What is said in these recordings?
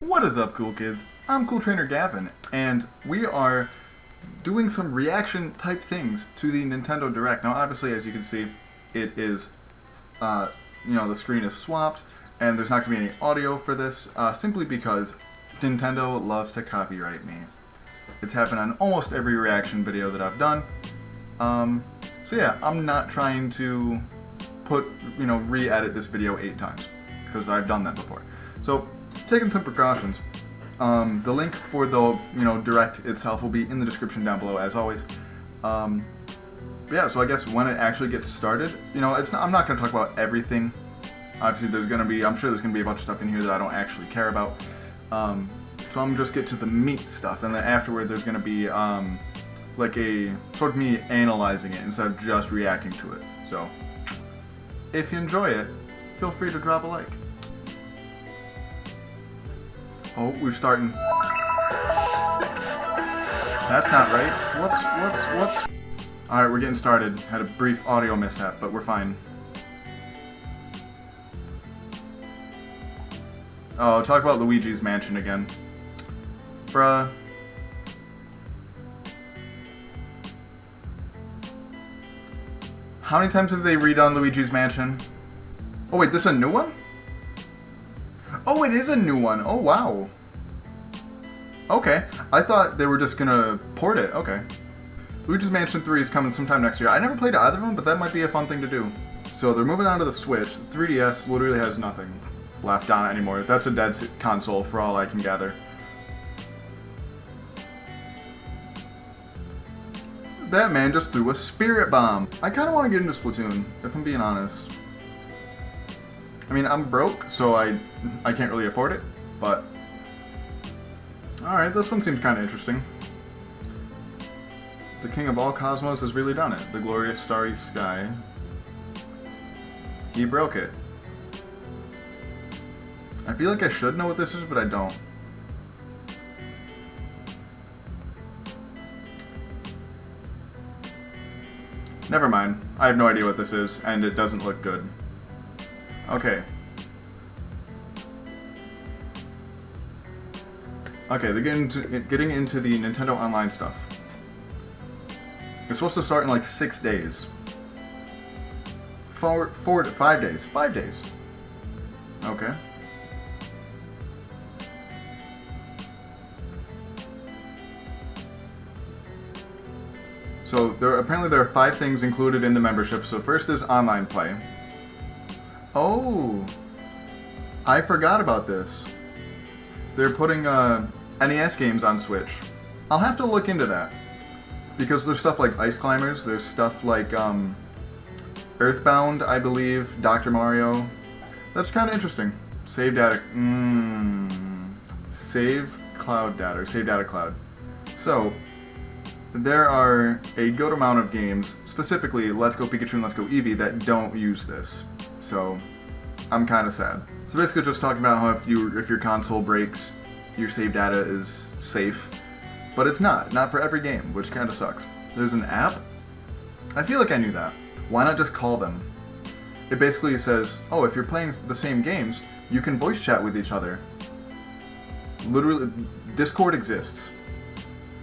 What is up, cool kids? I'm Cool Trainer Gavin, and we are doing some reaction type things to the Nintendo Direct. Now, obviously, as you can see, it is, the screen is swapped, and there's not going to be any audio for this, simply because Nintendo loves to copyright me. It's happened on almost every reaction video that I've done. So yeah, I'm not trying to re-edit this video 8 times, because I've done that before. So, taking some precautions. The link for the Direct itself will be in the description down below, as always. Yeah, so I guess when it actually gets started, I'm not going to talk about everything. Obviously, I'm sure there's going to be a bunch of stuff in here that I don't actually care about. So I'm just get to the meat stuff, and then afterward there's going to be like a sort of me analyzing it instead of just reacting to it. So if you enjoy it, feel free to drop a like. Oh, we're starting. That's not right. Whoops. Alright, we're getting started. Had a brief audio mishap, but we're fine. Oh, talk about Luigi's Mansion again. Bruh. How many times have they redone Luigi's Mansion? Oh wait, this is a new one? Oh, it is a new one. Oh, wow. Okay. I thought they were just gonna port it. Okay. Luigi's Mansion 3 is coming sometime next year. I never played either of them, but that might be a fun thing to do. So they're moving on to the Switch. The 3DS literally has nothing left on it anymore. That's a dead console for all I can gather. That man just threw a spirit bomb. I kind of want to get into Splatoon, if I'm being honest. I mean, I'm broke, so I can't really afford it, but... Alright, this one seems kind of interesting. The king of all cosmos has really done it. The glorious starry sky. He broke it. I feel like I should know what this is, but I don't. Never mind. I have no idea what this is, and it doesn't look good. Okay. Okay, they're getting into the Nintendo Online stuff. It's supposed to start in like 6 days. 5 days. 5 days. Okay. So apparently there are 5 things included in the membership. So first is online play. Oh, I forgot about this. They're putting NES games on Switch. I'll have to look into that. Because there's stuff like Ice Climbers, there's stuff like Earthbound, I believe, Dr. Mario. That's kind of interesting. Save data, save cloud data, or save data cloud. So, there are a good amount of games, specifically Let's Go Pikachu and Let's Go Eevee, that don't use this. So, I'm kind of sad. So basically just talking about how if your console breaks, your save data is safe. But it's not for every game, which kind of sucks. There's an app? I feel like I knew that. Why not just call them? It basically says, oh, if you're playing the same games, you can voice chat with each other. Literally, Discord exists.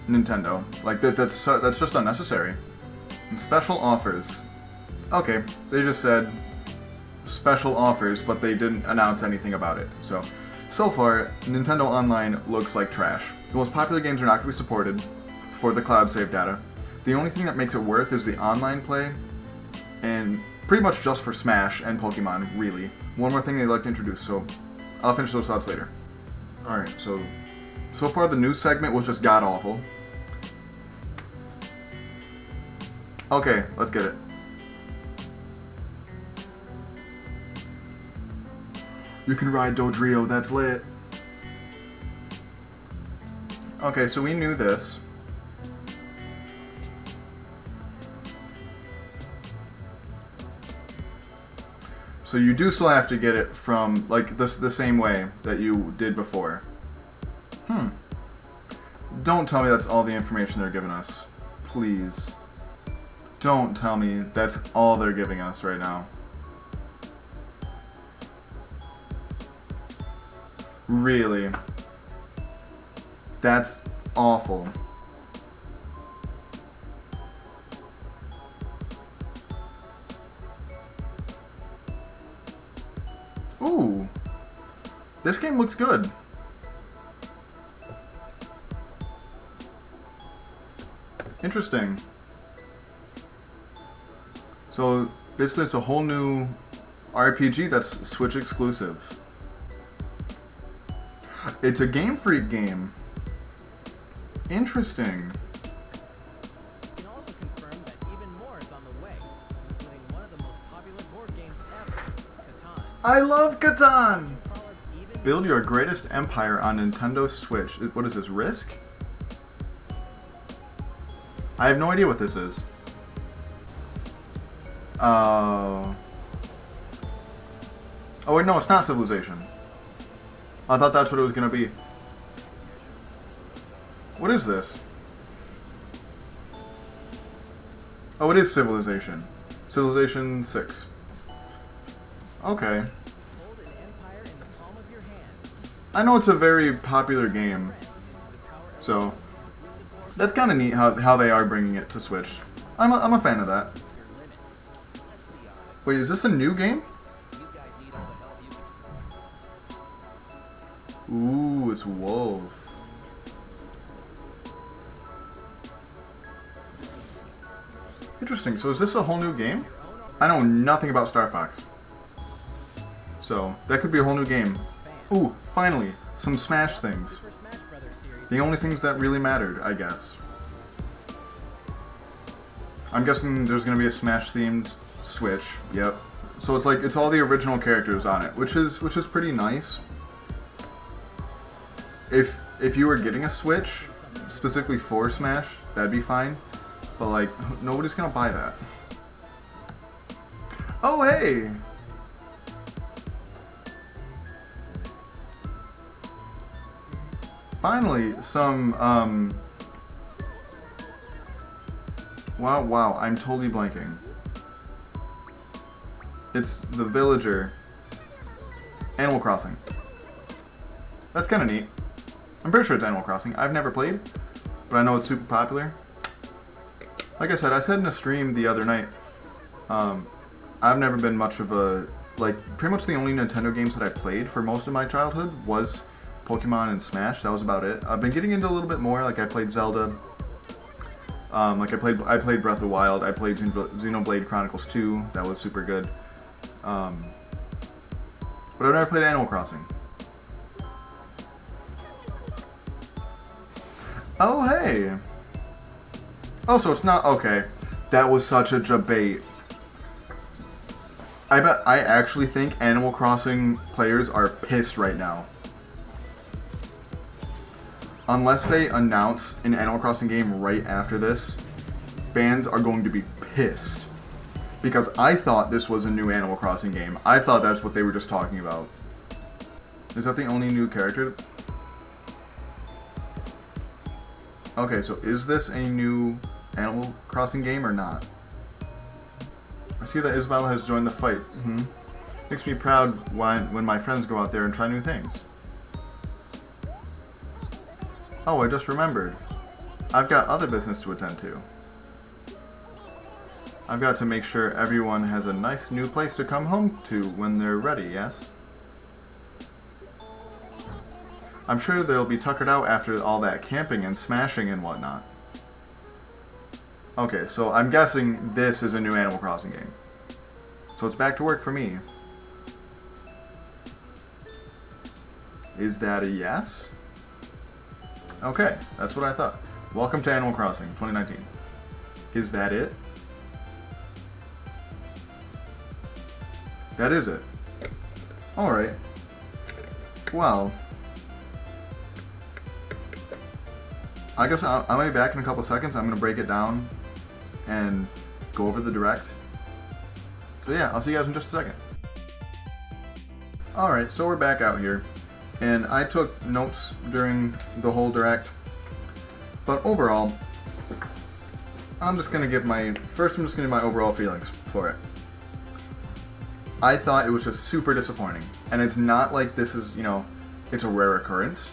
Nintendo. Like, that's just unnecessary. And special offers. Okay, they just said special offers, but they didn't announce anything about it. So far, Nintendo Online looks like trash. The most popular games are not going to be supported for the cloud save data. The only thing that makes it worth is the online play, and pretty much just for Smash and Pokemon, really. One more thing they'd like to introduce, so I'll finish those thoughts later. Alright, so far the news segment was just god-awful. Okay, let's get it. You can ride Dodrio, that's lit. Okay, so we knew this. So you do still have to get it from, like, the same way that you did before. Don't tell me that's all the information they're giving us. Please. Don't tell me that's all they're giving us right now. Really? That's awful. Ooh. This game looks good. Interesting. So basically it's a whole new RPG that's Switch exclusive. It's a Game Freak game. Interesting. We can also confirm that even more is on the way, including one of the most popular board games ever, Catan. I love Catan! Followed even Build your greatest empire on Nintendo Switch. What is this, Risk? I have no idea what this is. Oh wait, no, it's not Civilization. I thought that's what it was gonna be. What is this? Oh, it is Civilization. Civilization 6. Okay. hold an empire in the palm of your hands. I know it's a very popular game, so that's kind of neat how they are bringing it to Switch. I'm a fan of that. Your limits. Let's be honest. Wait, is this a new game? You guys need all the help you can. Ooh, it's Wolf. Interesting. So is this a whole new game? I know nothing about Star Fox. So that could be a whole new game. Ooh, finally, some Smash things. Super Smash Brothers series. The only things that really mattered, I guess. I'm guessing there's gonna be a Smash-themed Switch. Yep. So it's all the original characters on it, which is pretty nice. If you were getting a Switch specifically for Smash, that'd be fine. But like, nobody's gonna buy that. Oh hey! Finally, some Wow, I'm totally blanking. It's the Villager. Animal Crossing. That's kind of neat. I'm pretty sure it's Animal Crossing. I've never played, but I know it's super popular. Like I said in a stream the other night, I've never been much of a, pretty much the only Nintendo games that I played for most of my childhood was Pokemon and Smash. That was about it. I've been getting into a little bit more, like I played Zelda, I played Breath of the Wild, I played Xenoblade Chronicles 2, that was super good. But I've never played Animal Crossing. Oh, hey! Oh, so it's not... Okay. That was such a debate. I actually think Animal Crossing players are pissed right now. Unless they announce an Animal Crossing game right after this, fans are going to be pissed. Because I thought this was a new Animal Crossing game. I thought that's what they were just talking about. Is that the only new character? Okay, so is this a new Animal Crossing game or not? I see that Isabel has joined the fight. Makes me proud when my friends go out there and try new things. Oh, I just remembered. I've got other business to attend to. I've got to make sure everyone has a nice new place to come home to when they're ready, yes? I'm sure they'll be tuckered out after all that camping and smashing and whatnot. Okay, so I'm guessing this is a new Animal Crossing game. So it's back to work for me. Is that a yes? Okay, that's what I thought. Welcome to Animal Crossing 2019. Is that it? That is it. Alright. Well, I guess I'll be back in a couple seconds. I'm going to break it down and go over the direct. So yeah, I'll see you guys in just a second. Alright, so we're back out here. And I took notes during the whole direct. But overall, I'm just going to give my overall feelings for it. I thought it was just super disappointing. And it's not like this is, it's a rare occurrence.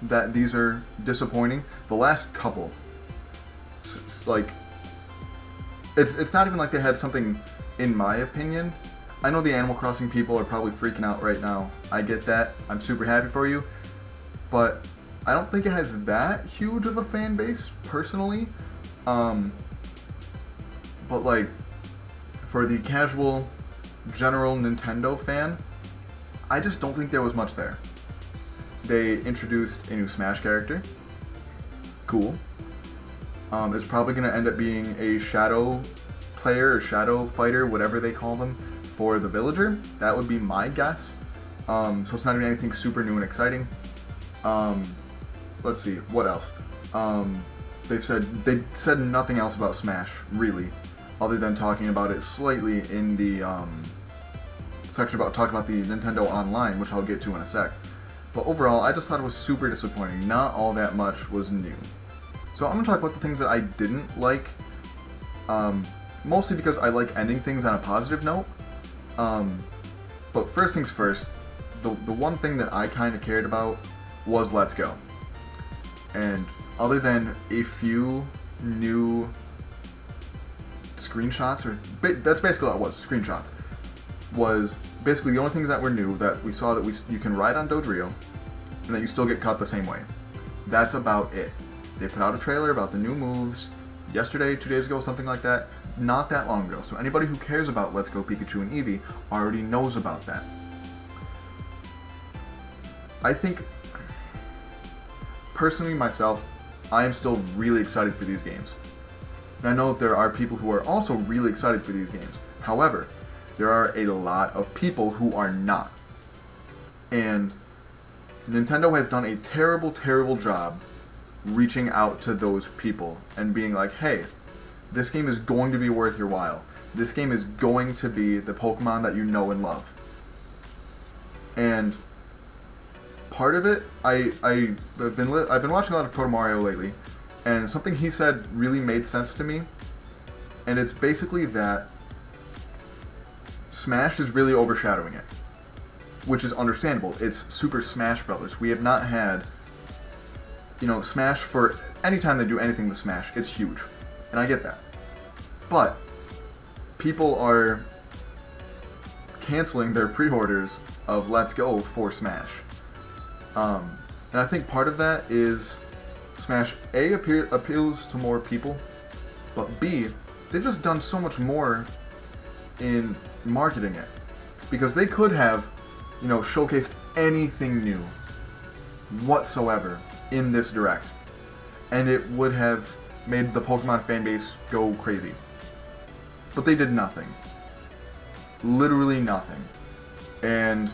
that these are disappointing. The last couple, like, it's not even like they had something, in my opinion. I know the Animal Crossing people are probably freaking out right now. I get that. I'm super happy for you. But I don't think it has that huge of a fan base, personally. But, like, for the casual, general Nintendo fan, I just don't think there was much there. They introduced a new Smash character. Cool. It's probably going to end up being a shadow player or shadow fighter, whatever they call them, for the villager. That would be my guess. So it's not even anything super new and exciting. Let's see, what else? They said nothing else about Smash, really, other than talking about it slightly in the section talking about the Nintendo Online, which I'll get to in a sec. But overall, I just thought it was super disappointing. Not all that much was new. So I'm going to talk about the things that I didn't like, mostly because I like ending things on a positive note. But first things first, the one thing that I kind of cared about was Let's Go. And other than a few new screenshots, that's basically what it was, screenshots, was basically the only things that were new that we saw that you can ride on Dodrio, and that you still get cut the same way. That's about it. They put out a trailer about the new moves yesterday, 2 days ago, something like that, not that long ago. So anybody who cares about Let's Go Pikachu and Eevee already knows about that. I think, personally myself, I am still really excited for these games. And I know that there are people who are also really excited for these games. However, there are a lot of people who are not. And Nintendo has done a terrible, terrible job reaching out to those people and being like, hey, this game is going to be worth your while. This game is going to be the Pokemon that you know and love. And part of it, I've been watching a lot of Proto Mario lately, and something he said really made sense to me. And it's basically that Smash is really overshadowing it, which is understandable. It's Super Smash Brothers. We have not had, Smash for any time they do anything with Smash. It's huge, and I get that. But people are canceling their pre-orders of Let's Go for Smash. And I think part of that is Smash A appeals to more people, but B, they've just done so much more in marketing it, because they could have, showcased anything new whatsoever in this direct, and it would have made the Pokemon fan base go crazy. But they did nothing. Literally nothing. And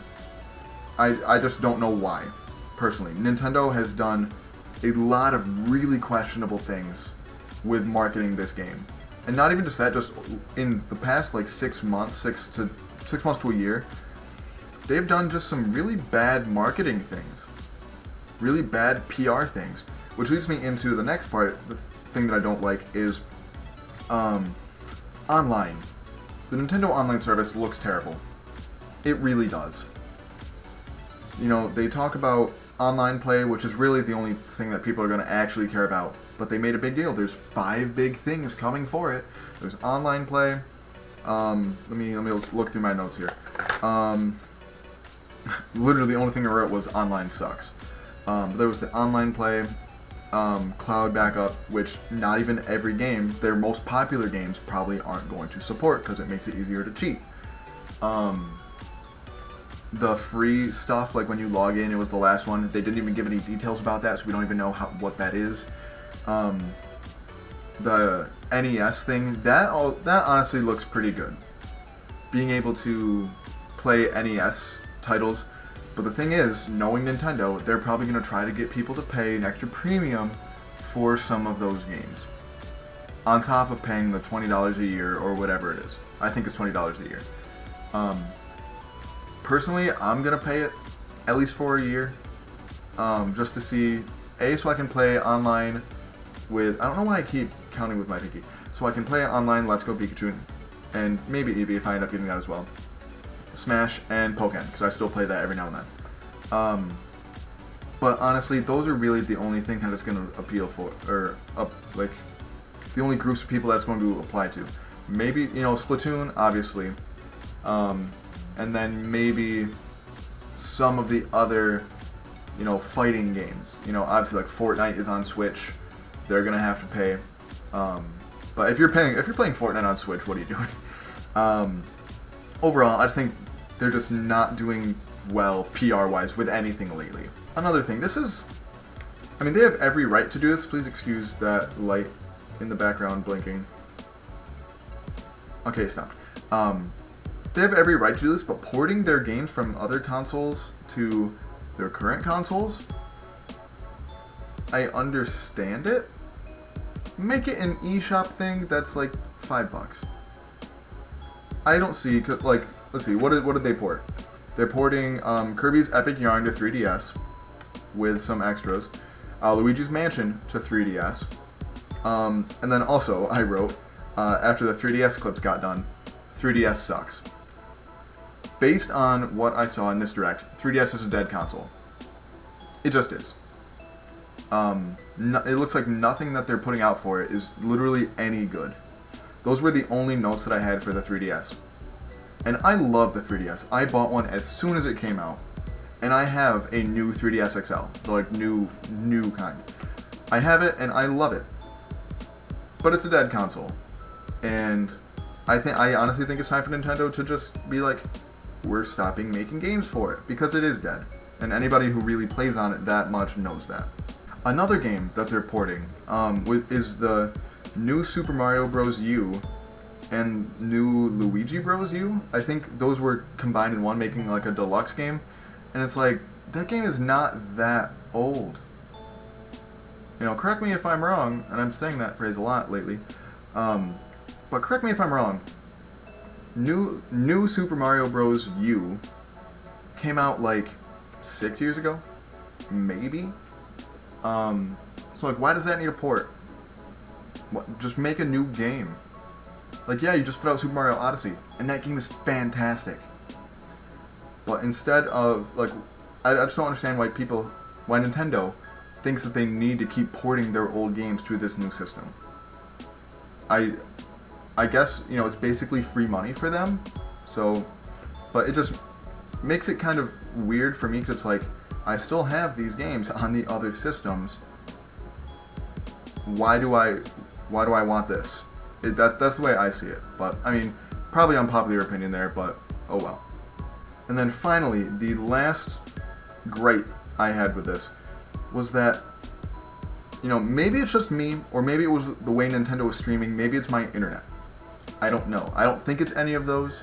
I just don't know why, personally. Nintendo has done a lot of really questionable things with marketing this game. And not even just that, just in the past 6 months, 6 months to a year, they've done just some really bad marketing things. Really bad PR things. Which leads me into the next part. The thing that I don't like is online. The Nintendo Online service looks terrible. It really does. They talk about online play, which is really the only thing that people are going to actually care about. But they made a big deal. There's 5 big things coming for it. There's online play. Let me look through my notes here. Literally the only thing I wrote was online sucks. There was the online play, cloud backup, which not even every game, their most popular games, probably aren't going to support because it makes it easier to cheat. The free stuff, like when you log in, it was the last one. They didn't even give any details about that, so we don't even know what that is. The NES thing, that honestly looks pretty good. Being able to play NES titles, but the thing is, knowing Nintendo, they're probably going to try to get people to pay an extra premium for some of those games, on top of paying the $20 a year or whatever it is. I think it's $20 a year. Personally, I'm going to pay it at least for a year, just to see, so I can play online with, I don't know why I keep counting with my pinky, so I can play online Let's Go Pikachu, and maybe Eevee if I end up getting that as well, Smash, and Pokken, because I still play that every now and then. But honestly, those are really the only thing that it's going to appeal for, or like the only groups of people that's going to apply to. Maybe, you know, Splatoon, obviously, and then maybe some of the other, you know, fighting games. You know, obviously like Fortnite is on Switch, they're gonna have to pay. But if you're playing Fortnite on Switch, what are you doing? Overall, I just think they're just not doing well PR-wise with anything lately. Another thing, I mean, they have every right to do this. Please excuse that light in the background blinking. Okay, stop. They have every right to do this, but porting their games from other consoles to their current consoles, I understand it. Make it an eShop thing that's like $5. I don't see, like, let's see, what did they port? They're porting Kirby's Epic Yarn to 3DS with some extras, Luigi's Mansion to 3DS, and then also I wrote, after the 3DS clips got done, 3DS sucks. Based on what I saw in this direct, 3DS is a dead console. It just is. It looks like nothing that they're putting out for it is literally any good. Those were the only notes that I had for the 3DS. And I love the 3DS. I bought one as soon as it came out. And I have a new 3DS XL. The like new kind. I have it and I love it. But it's a dead console. And I honestly think it's time for Nintendo to just be like, we're stopping making games for it. Because it is dead. And anybody who really plays on it that much knows that. Another game that they're porting is the new Super Mario Bros. U and new Luigi Bros. U. I think those were combined in one, making like a deluxe game. And it's like, that game is not that old. You know, correct me if I'm wrong, and I'm saying that phrase a lot lately. But correct me if I'm wrong. New Super Mario Bros. U came out like 6 years ago, maybe. So like, why does that need a port? What, just make a new game. Like, yeah, you just put out Super Mario Odyssey, and that game is fantastic. But instead of, like, I just don't understand why Nintendo thinks that they need to keep porting their old games to this new system. I guess, you know, it's basically free money for them, so, but it just makes it kind of weird for me, because it's like, I still have these games on the other systems. Why do I want this? That's the way I see it. But, I mean, probably unpopular opinion there, but oh well. And then finally, the last gripe I had with this was that, you know, maybe it's just me, or maybe it was the way Nintendo was streaming, maybe it's my internet. I don't know. I don't think it's any of those,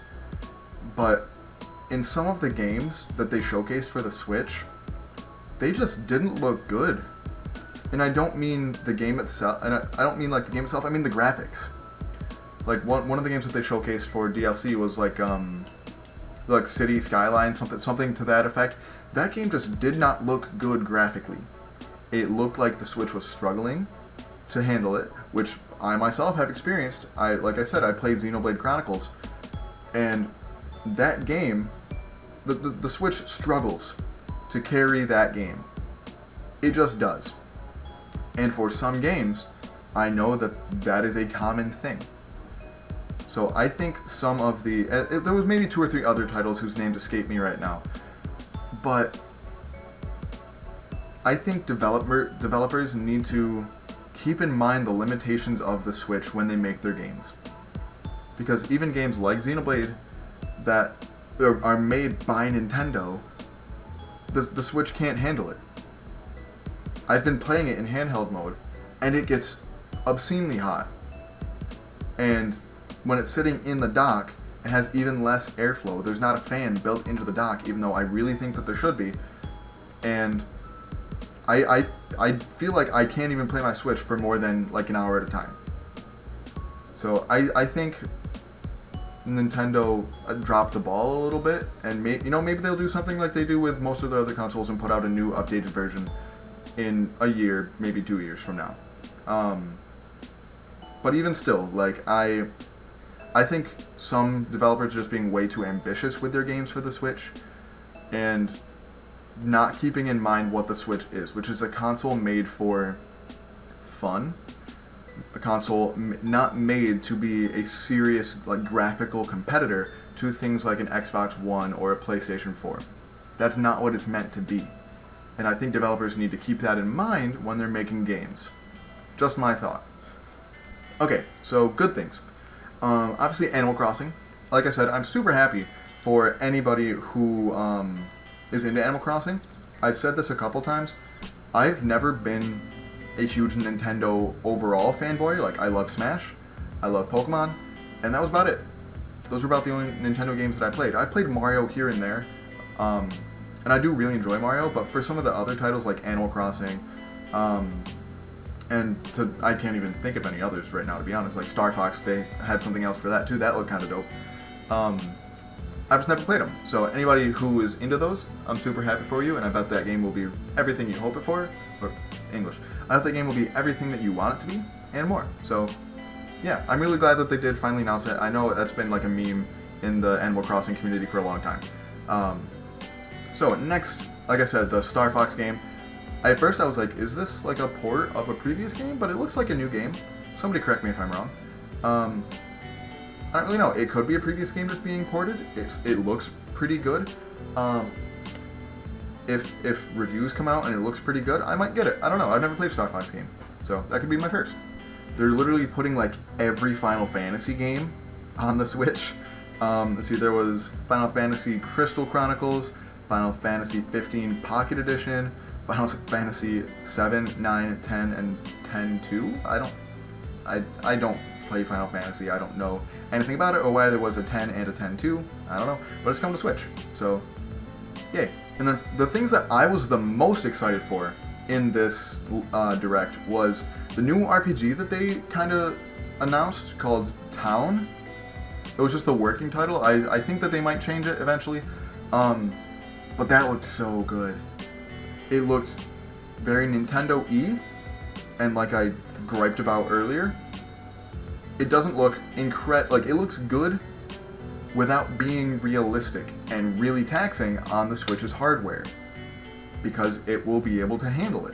but in some of the games that they showcased for the Switch, they just didn't look good. And I don't mean the game itself, and I don't mean like the game itself, I mean the graphics. Like one of the games that they showcased for DLC was like City Skyline, something to that effect. That game just did not look good graphically. It looked like the Switch was struggling to handle it, which I myself have experienced. Like I said, I played Xenoblade Chronicles, and that game, the Switch struggles to carry that game. It just does. And for some games, I know that is a common thing. So I think some of there was maybe 2 or 3 other titles whose names escape me right now, but I think developers need to keep in mind the limitations of the Switch when they make their games. Because even games like Xenoblade that are made by Nintendo, the Switch can't handle it. I've been playing it in handheld mode, and it gets obscenely hot. And when it's sitting in the dock, it has even less airflow. There's not a fan built into the dock, even though I really think that there should be. And I feel like I can't even play my Switch for more than like an hour at a time. So I think Nintendo dropped the ball a little bit, and maybe they'll do something like they do with most of their other consoles and put out a new updated version in a year, maybe 2 years from now. But even still, like I think some developers are just being way too ambitious with their games for the Switch, and not keeping in mind what the Switch is, which is a console made for fun, a console not made to be a serious like graphical competitor to things like an Xbox One or a PlayStation 4. That's not what it's meant to be. And I think developers need to keep that in mind when they're making games. Just my thought. Okay, so good things. Obviously, Animal Crossing. Like I said, I'm super happy for anybody who is into Animal Crossing. I've said this a couple times. I've never been a huge Nintendo overall fanboy. Like, I love Smash, I love Pokemon, and that was about it. Those were about the only Nintendo games that I played. I've played Mario here and there, and I do really enjoy Mario, but for some of the other titles like Animal Crossing, I can't even think of any others right now, to be honest. Like Star Fox, they had something else for that too. That looked kind of dope. I've just never played them. So anybody who is into those, I'm super happy for you, and I bet that game will be everything you hope it for. Or English. I hope that game will be everything that you want it to be, and more. So, yeah, I'm really glad that they did finally announce it. I know that's been like a meme in the Animal Crossing community for a long time. So next, like I said, the Star Fox game. At first I was like, is this like a port of a previous game? But it looks like a new game. Somebody correct me if I'm wrong. I don't really know. It could be a previous game just being ported. It looks pretty good. If reviews come out and it looks pretty good, I might get it. I don't know. I've never played a Star Fox game, so that could be my first. They're literally putting like every Final Fantasy game on the Switch. Let's see, there was Final Fantasy Crystal Chronicles, Final Fantasy 15 Pocket Edition, Final Fantasy 7, 9, 10, and 10-2. I don't play Final Fantasy. I don't know anything about it or why there was a 10 and a 10-2. I don't know, but it's coming to Switch, so yay. And then the things that I was the most excited for in this Direct was the new RPG that they kind of announced called Town. It was just the working title. I think that they might change it eventually. But that looked so good. It looked very Nintendo-y, and like I griped about earlier, it doesn't look like it looks good without being realistic and really taxing on the Switch's hardware, because it will be able to handle it.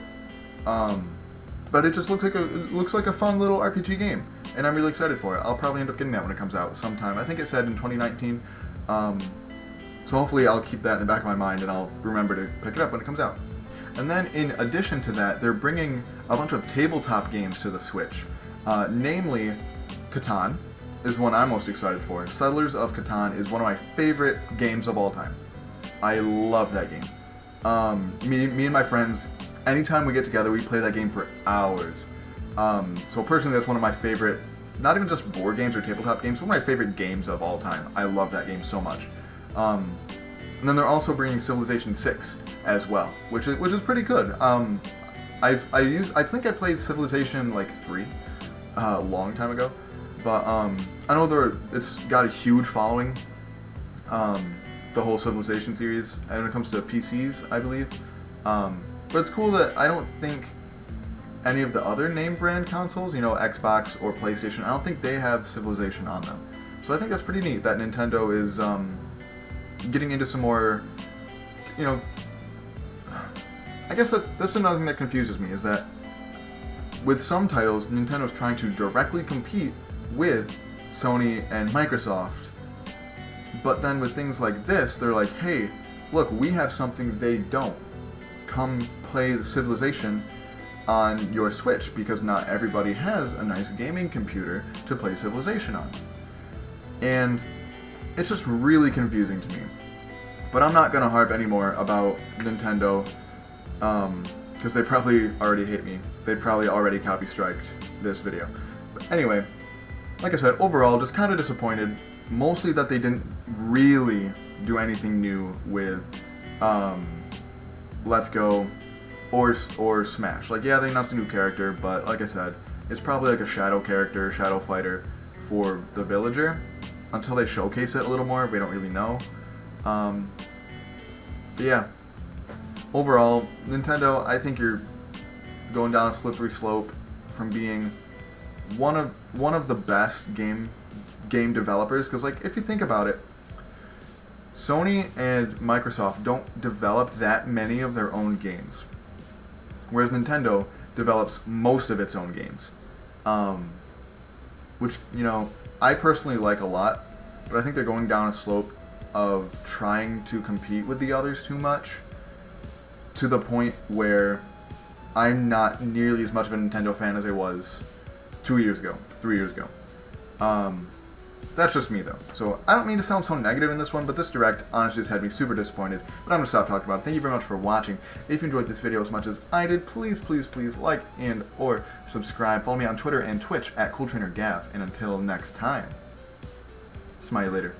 But it just looks like a fun little RPG game, and I'm really excited for it. I'll probably end up getting that when it comes out sometime. I think it said in 2019, so hopefully I'll keep that in the back of my mind and I'll remember to pick it up when it comes out. And then in addition to that, they're bringing a bunch of tabletop games to the Switch, namely Catan is one I'm most excited for. Settlers of Catan is one of my favorite games of all time. I love that game. Me and my friends, anytime we get together, we play that game for hours. So personally, that's one of my favorite, not even just board games or tabletop games, one of my favorite games of all time. I love that game so much. And then they're also bringing Civilization 6 as well, which is pretty good. I think I played Civilization like 3 a long time ago, but I know it's got a huge following. The whole Civilization series, and when it comes to PCs, I believe. But it's cool that I don't think any of the other name brand consoles, Xbox or PlayStation, I don't think they have Civilization on them. So I think that's pretty neat that Nintendo is getting into some more, I guess that's another thing that confuses me, is that with some titles, Nintendo's trying to directly compete with Sony and Microsoft. But then with things like this, they're like, hey, look, we have something they don't. Come play the Civilization on your Switch, because not everybody has a nice gaming computer to play Civilization on. And it's just really confusing to me. But I'm not going to harp anymore about Nintendo, because they probably already hate me. They probably already copy-striked this video. But anyway, like I said, overall, just kind of disappointed. Mostly that they didn't really do anything new with Let's Go or Smash. Like, yeah, they announced a new character, but like I said, it's probably like a shadow character, shadow fighter for the villager. Until they showcase it a little more, we don't really know. But yeah, overall, Nintendo, I think you're going down a slippery slope from being one of the best game developers, because like if you think about it, Sony and Microsoft don't develop that many of their own games, whereas Nintendo develops most of its own games, which, you know, I personally like a lot, but I think they're going down a slope of trying to compete with the others too much, to the point where I'm not nearly as much of a Nintendo fan as I was 2 years ago, 3 years ago. That's just me, though. So I don't mean to sound so negative in this one, but this Direct honestly just had me super disappointed. But I'm going to stop talking about it. Thank you very much for watching. If you enjoyed this video as much as I did, please, please, please like and or subscribe. Follow me on Twitter and Twitch at CoolTrainerGav. And until next time, smile later.